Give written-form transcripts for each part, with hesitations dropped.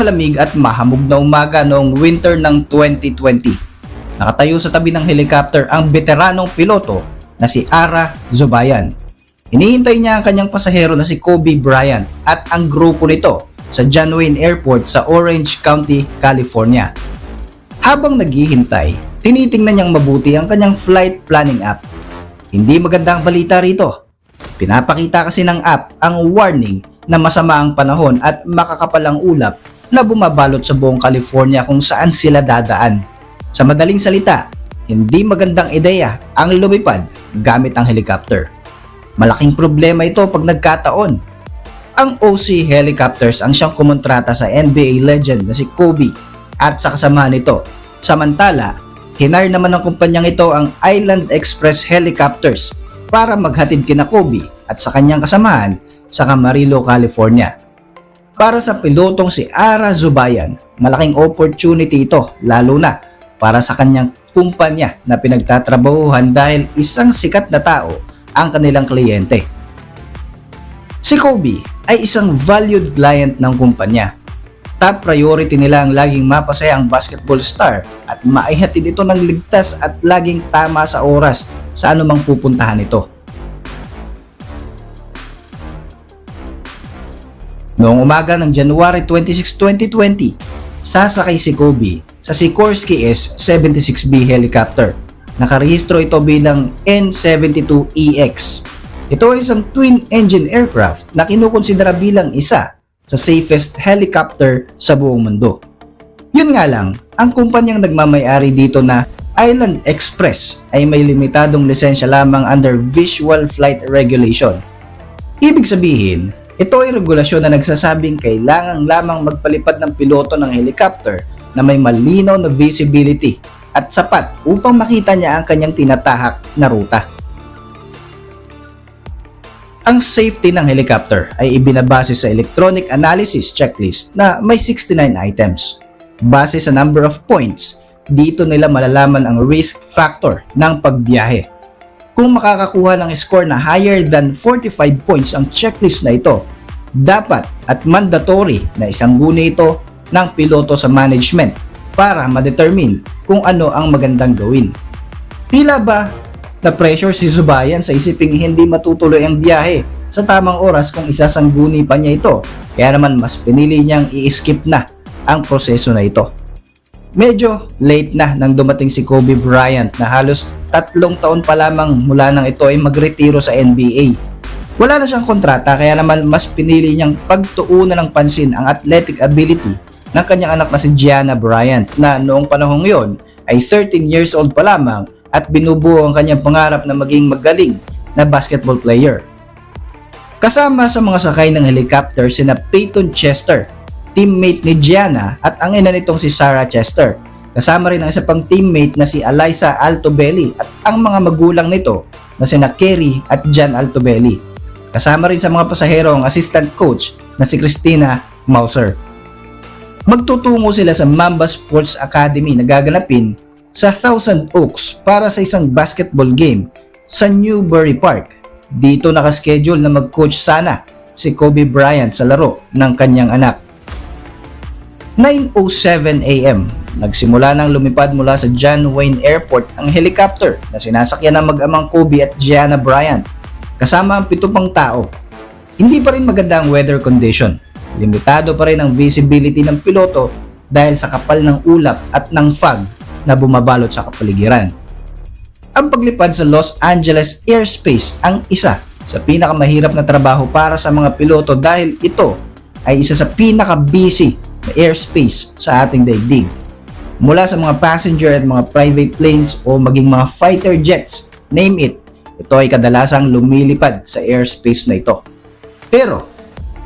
Malamig at mahamog na umaga noong winter ng 2020. Nakatayo sa tabi ng helicopter ang veteranong piloto na si Ara Zubayan. Hinihintay niya ang kanyang pasahero na si Kobe Bryant at ang grupo nito sa John Wayne Airport sa Orange County, California. Habang naghihintay, tinitingnan niyang mabuti ang kanyang flight planning app. Hindi maganda ang balita rito. Pinapakita kasi ng app ang warning na masama ang panahon at makakapalang ulap na bumabalot sa buong California kung saan sila dadaan. Sa madaling salita, hindi magandang ideya ang lumipad gamit ang helicopter. Malaking problema ito pag nagkataon. Ang OC Helicopters ang siyang kumontrata sa NBA legend na si Kobe at sa kasamahan nito. Samantala, hinire naman ng kumpanyang ito ang Island Express Helicopters para maghatid kina Kobe at sa kanyang kasamahan sa Camarillo, California. Para sa pilotong si Ara Zubayan, malaking opportunity ito lalo na para sa kanyang kumpanya na pinagtatrabahuhan dahil isang sikat na tao ang kanilang kliyente. Si Kobe ay isang valued client ng kumpanya. Top priority nila ang laging mapasaya ang basketball star at maihatid ito ng ligtas at laging tama sa oras sa anumang pupuntahan ito. Noong umaga ng January 26, 2020, sasakay si Kobe sa Sikorsky S-76B helicopter. Nakarehistro ito bilang N-72EX. Ito ay isang twin-engine aircraft na kinukonsidera bilang isa sa safest helicopter sa buong mundo. Yun nga lang, ang kumpanyang nagmamay-ari dito na Island Express ay may limitadong lisensya lamang under Visual Flight Regulation. Ibig sabihin, ito ay regulasyon na nagsasabing kailangan lamang magpalipad ng piloto ng helicopter na may malinaw na visibility at sapat upang makita niya ang kanyang tinatahak na ruta. Ang safety ng helicopter ay ibinabase sa electronic analysis checklist na may 69 items. Base sa number of points, dito nila malalaman ang risk factor ng pagbiyahe. Kung makakakuha ng score na higher than 45 points ang checklist na ito, dapat at mandatory na isang guni ito ng piloto sa management para ma-determine kung ano ang magandang gawin. Tila ba na pressure si Zubayan sa isiping hindi matutuloy ang biyahe sa tamang oras kung isasangguni pa niya ito, kaya naman mas pinili niyang i-skip na ang proseso na ito. Medyo late na nang dumating si Kobe Bryant na halos 3 taon pa lamang mula nang ito ay magretiro sa NBA. Wala na siyang kontrata kaya naman mas pinili niyang pagtuunan ng pansin ang athletic ability ng kanyang anak na si Gianna Bryant na noong panahong yon ay 13 years old pa lamang at binubuo ang kanyang pangarap na maging magaling na basketball player. Kasama sa mga sakay ng helicopter sina Peyton Chester, teammate ni Gianna at ang ina nitong si Sarah Chester. Kasama rin ang isa pang teammate na si Alyssa Altobelli at ang mga magulang nito na sina Kerry at John Altobelli. Kasama rin sa mga pasahero ang assistant coach na si Christina Mauser. Magtutungo sila sa Mamba Sports Academy na gaganapin sa Thousand Oaks para sa isang basketball game sa Newbury Park. Dito nakaschedule na mag-coach sana si Kobe Bryant sa laro ng kanyang anak. 9:07 AM, nagsimula nang lumipad mula sa John Wayne Airport ang helicopter na sinasakyan ng mag-amang Kobe at Gianna Bryant kasama ang 7 pang tao. Hindi pa rin maganda ang weather condition. Limitado pa rin ang visibility ng piloto dahil sa kapal ng ulap at ng fog na bumabalot sa kapaligiran. Ang paglipad sa Los Angeles airspace ang isa sa pinakamahirap na trabaho para sa mga piloto dahil ito ay isa sa pinaka-busy na airspace sa ating daigdig. Mula sa mga passenger at mga private planes o maging mga fighter jets, name it, ito ay kadalasang lumilipad sa airspace na ito. Pero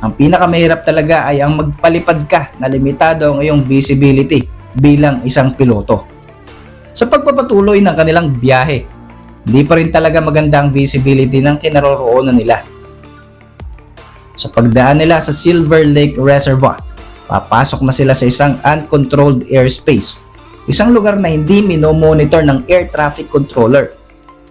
ang pinakamahirap talaga ay ang magpalipad ka na limitado ang iyong visibility bilang isang piloto. Sa pagpapatuloy ng kanilang biyahe, hindi pa rin talaga maganda ang visibility ng kinaroroonan nila. Sa pagdaan nila sa Silver Lake Reservoir, papasok na sila sa isang uncontrolled airspace, isang lugar na hindi minomonitor ng air traffic controller.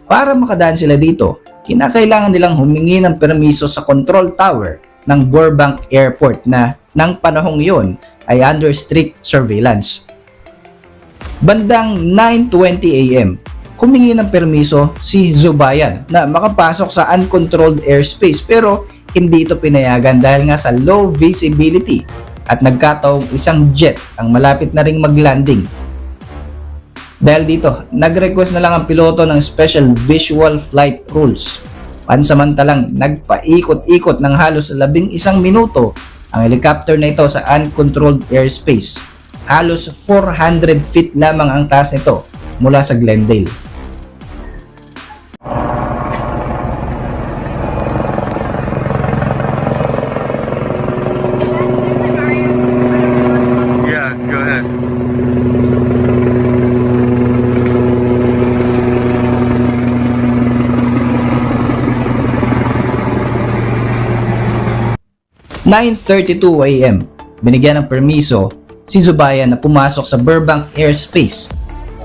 Para makadaan sila dito, kinakailangan nilang humingi ng permiso sa control tower ng Burbank Airport na ng panahong iyon ay under strict surveillance. Bandang 9:20 AM, humingi ng permiso si Zubayan na makapasok sa uncontrolled airspace pero hindi ito pinayagan dahil nga sa low visibility at nagkataong isang jet ang malapit na ring maglanding. Dahil dito, nag-request na lang ang piloto ng Special Visual Flight Rules. Pansamantalang nagpaikot-ikot ng halos 11 minuto ang helicopter na ito sa uncontrolled airspace. Halos 400 feet lamang ang taas nito mula sa Glendale. Yeah, go ahead. "9:32 AM, binigyan ng permiso si Zubayan na pumasok sa Burbank Airspace.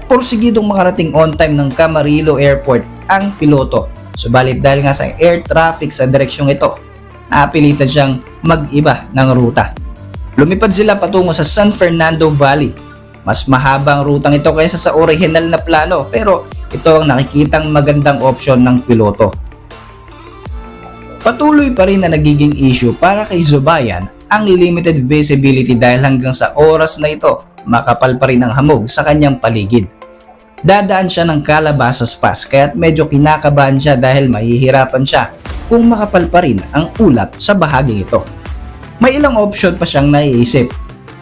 Porsigidong makarating on time ng Camarillo Airport ang piloto. Subalit dahil nga sa air traffic sa direksyong ito, napilitan siyang mag-iba ng ruta. Lumipad sila patungo sa San Fernando Valley. Mas mahaba ang rutang ito kaysa sa orihinal na plano pero ito ang nakikitang magandang opsyon ng piloto. Patuloy pa rin na nagiging issue para kay Zubayan ang limited visibility dahil hanggang sa oras na ito, makapal pa rin ang hamog sa kanyang paligid. Dadaan siya ng Calabasas Pass kaya't medyo kinakabahan siya dahil mahihirapan siya kung makapal pa rin ang ulap sa bahaging ito. May ilang option pa siyang naiisip.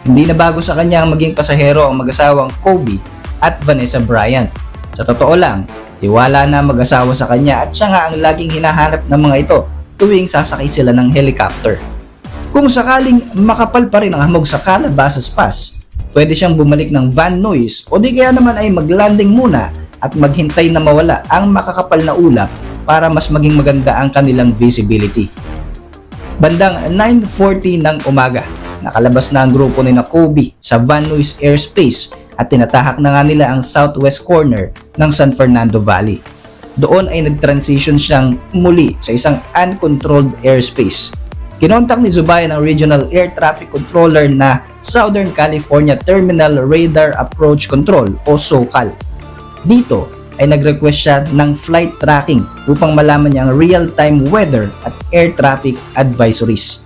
Hindi na bago sa kanya ang maging pasahero ang mag-asawang Kobe at Vanessa Bryant. Sa totoo lang, tiwala na mag-asawa sa kanya at siya nga ang laging hinahanap ng mga ito tuwing sasakay sila ng helicopter. Kung sakaling makapal pa rin ang hamog sa Calabasas Pass, pwede siyang bumalik ng Van Nuys o di kaya naman ay maglanding muna at maghintay na mawala ang makakapal na ulap para mas maging maganda ang kanilang visibility. Bandang 9:40 ng umaga, nakalabas na ang grupo ni Kobe sa Van Nuys Airspace at tinatahak na nga nila ang southwest corner ng San Fernando Valley. Doon ay nag-transition siyang muli sa isang uncontrolled airspace. Kinontak ni Zubayan ang Regional Air Traffic Controller na Southern California Terminal Radar Approach Control o SOCAL. Dito ay nag-request siya ng flight tracking upang malaman niya ang real-time weather at air traffic advisories.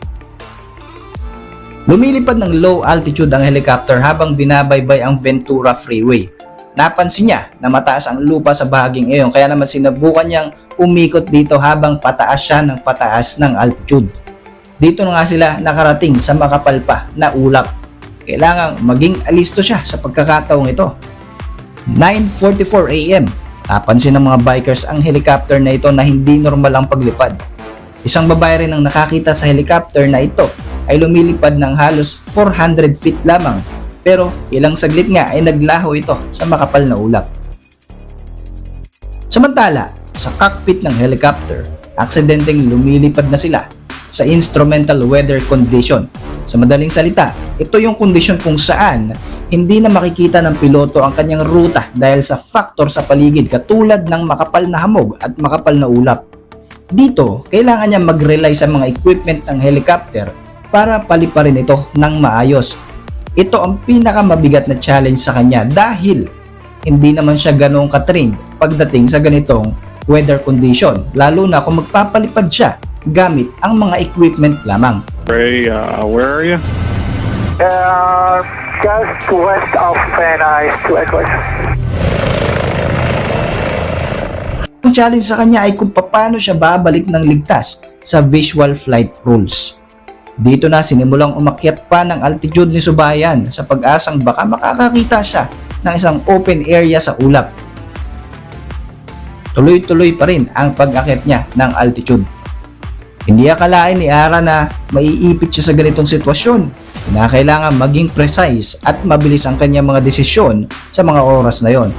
Lumilipad ng low altitude ang helicopter habang binabaybay ang Ventura Freeway. Napansin niya na mataas ang lupa sa bahaging iyon kaya naman sinubukan niyang umikot dito habang pataas siya ng pataas ng altitude. Dito na nga sila nakarating sa makapal pa na ulap. Kailangang maging alisto siya sa pagkakataong ito. 9:44 AM, napansin ng mga bikers ang helicopter na ito na hindi normal ang paglipad. Isang babae rin ang nakakita sa helicopter na ito ay lumilipad ng halos 400 feet lamang pero ilang saglit nga ay naglaho ito sa makapal na ulap. Samantala, sa cockpit ng helicopter, aksidenteng lumilipad na sila sa instrumental weather condition. Sa madaling salita, ito yung kondisyon kung saan hindi na makikita ng piloto ang kanyang ruta dahil sa factor sa paligid katulad ng makapal na hamog at makapal na ulap. Dito, kailangan niya mag-rely sa mga equipment ng helicopter para paliparin ito ng maayos. Ito ang pinakamabigat na challenge sa kanya dahil hindi naman siya ganoong katrained pagdating sa ganitong weather condition, lalo na kung magpapalipad siya gamit ang mga equipment lamang. Ray, where are you? Just west of Van Nuys to Edwards. Ang challenge sa kanya ay kung paano siya babalik ng ligtas sa visual flight rules. Dito na sinimulang umakyat pa ng altitude ni Zubayan sa pag-asang baka makakakita siya ng isang open area sa ulap. Tuloy-tuloy pa rin ang pag-akyat niya ng altitude. Hindi akalain ni Ara na maiipit siya sa ganitong sitwasyon. Kinakailangan maging precise at mabilis ang kanyang mga desisyon sa mga oras na yon.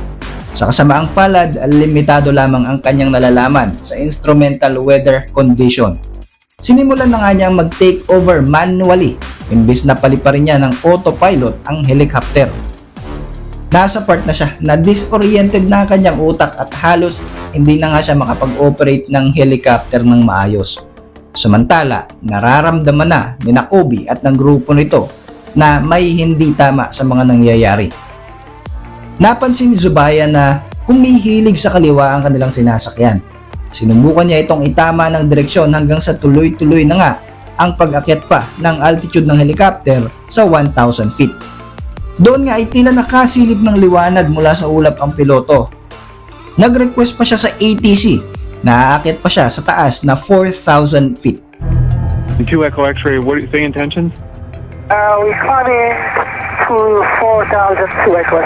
Sa kasamaang palad, limitado lamang ang kanyang nalalaman sa instrumental weather condition. Sinimulan na nga niyang mag-take over manually imbis na paliparin niya ng autopilot ang helicopter. Nasa part na siya na disoriented na ang kanyang utak at halos hindi na nga siya makapag-operate ng helicopter ng maayos. Samantala, nararamdaman na ni Kobe at ng grupo nito na may hindi tama sa mga nangyayari. Napansin ni Zubaya na humihilig sa kaliwa ang kanilang sinasakyan. Sinubukan niya itong itama ng direksyon hanggang sa tuloy-tuloy na nga ang pag-akyat pa ng altitude ng helicopter sa 1,000 feet. Doon nga ay tila nakasilip ng liwanag mula sa ulap ang piloto. Nag-request pa siya sa ATC na aakyat pa siya sa taas na 4,000 feet. 2 Echo X-ray, what do you say intentions? We're climbing to 4,000 to Echo.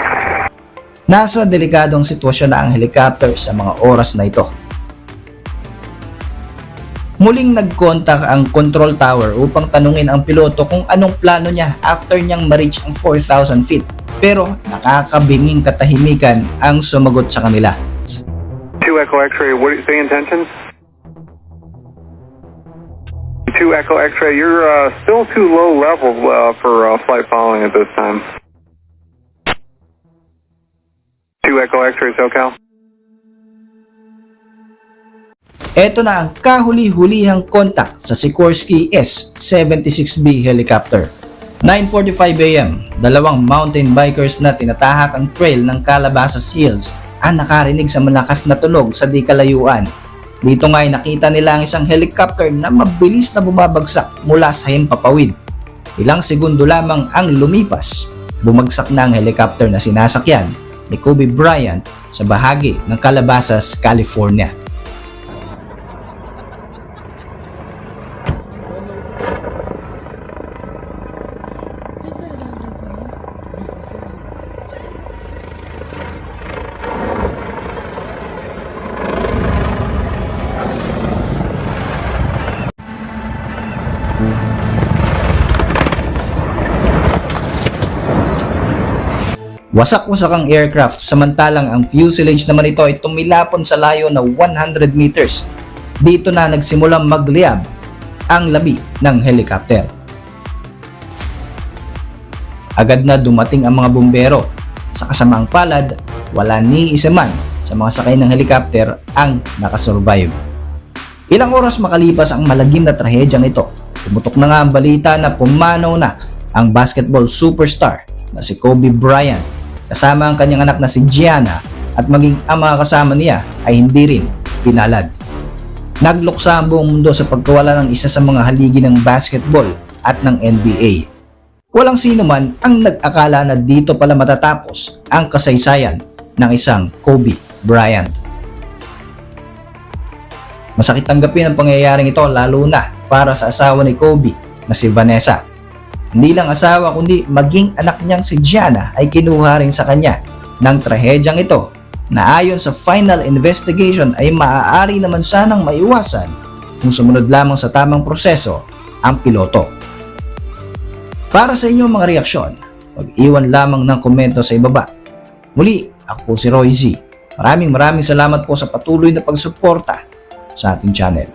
Nasa delikadong sitwasyon na ang helicopter sa mga oras na ito. Muling nag-contact ang control tower upang tanungin ang piloto kung anong plano niya after niyang ma-reach ang 4,000 feet. Pero nakakabinging katahimikan ang sumagot sa kanila. 2 Echo X-ray, what do you say intentions? 2 Echo X-ray, you're still too low level for flight following at this time. 2 Echo X-ray, SoCal. Ito na ang kahuli-hulihang contact sa Sikorsky S-76B helicopter. 9:45 AM, dalawang mountain bikers na tinatahak ang trail ng Calabasas Hills ang nakarinig sa malakas na tunog sa di kalayuan. Dito nga ay nakita nila ang isang helicopter na mabilis na bumabagsak mula sa himpapawid. Ilang segundo lamang ang lumipas, bumagsak na ang helicopter na sinasakyan ni Kobe Bryant sa bahagi ng Calabasas, California. Wasak-wasak ang aircraft, samantalang ang fuselage naman ito ay tumilapon sa layo na 100 meters. Dito na nagsimulang magliyab ang labi ng helicopter. Agad na dumating ang mga bumbero. Sa kasamaang palad, wala ni isa man sa mga sakay ng helicopter ang nakasurvive. Ilang oras makalipas ang malagim na trahedyang ito, pumutok na nga ang balita na pumanaw na ang basketball superstar na si Kobe Bryant kasama ang kanyang anak na si Gianna at maging ang mga kasama niya ay hindi rin pinalad. Nagluksa ang buong mundo sa pagkawala ng isa sa mga haligi ng basketball at ng NBA. Walang sino man ang nag-akala na dito pala matatapos ang kasaysayan ng isang Kobe Bryant. Masakit tanggapin ang pangyayaring ito lalo na para sa asawa ni Kobe na si Vanessa. Hindi lang asawa kundi maging anak niyang si Gianna ay kinuha rin sa kanya ng trahedyang ito na ayon sa final investigation ay maaari naman sanang maiwasan kung sumunod lamang sa tamang proseso ang piloto. Para sa inyong mga reaksyon, mag-iwan lamang ng komento sa ibaba. Muli, ako po si Roy Z. Maraming salamat po sa patuloy na pagsuporta sa ating channel.